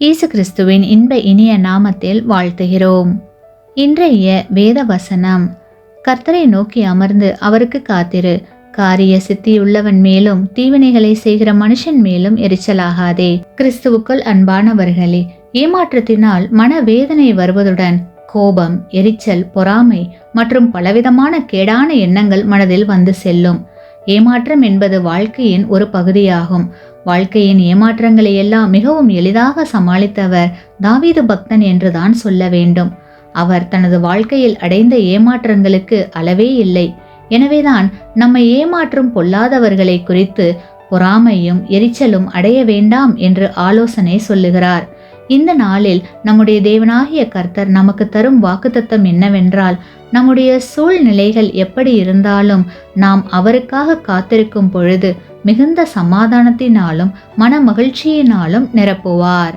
இயேசு கிறிஸ்துவின் இன்ப இனிய நாமத்தில் வாழ்த்துகிறோம். இன்றைய வேத வசனம், கர்த்தரை நோக்கி அமர்ந்து அவருக்கு காத்திரு, காரிய சித்தியுள்ளவன் மேலும் தீவினைகளை செய்கிற மனுஷன் மேலும் எரிச்சலாகாதே. கிறிஸ்துவுக்குள் அன்பானவர்களே, ஏமாற்றத்தினால் மனவேதனை வருவதுடன் கோபம், எரிச்சல், பொறாமை மற்றும் பலவிதமான கேடான எண்ணங்கள் மனதில் வந்து செல்லும். ஏமாற்றம் என்பது வாழ்க்கையின் ஒரு பகுதியாகும். வாழ்க்கையின் ஏமாற்றங்களை எல்லாம் மிகவும் எளிதாக சமாளித்தவர் தாவீது பக்தன் என்றுதான் சொல்ல வேண்டும். அவர் தனது வாழ்க்கையில் அடைந்த ஏமாற்றங்களுக்கு அளவே இல்லை. எனவேதான் நம்மை ஏமாற்றும் பொல்லாதவர்களை குறித்து பொறாமையும் எரிச்சலும் அடைய வேண்டாம் என்று ஆலோசனை சொல்லுகிறார். இந்த நாளில் நம்முடைய தேவனாகிய கர்த்தர் நமக்கு தரும் வாக்குத்தத்தம் என்னவென்றால், நம்முடைய சூழ்நிலைகள் எப்படி இருந்தாலும் நாம் அவருக்காக காத்திருக்கும் பொழுது மிகுந்த சமாதானத்தினாலும் மன மகிழ்ச்சியினாலும் நிரப்புவார்.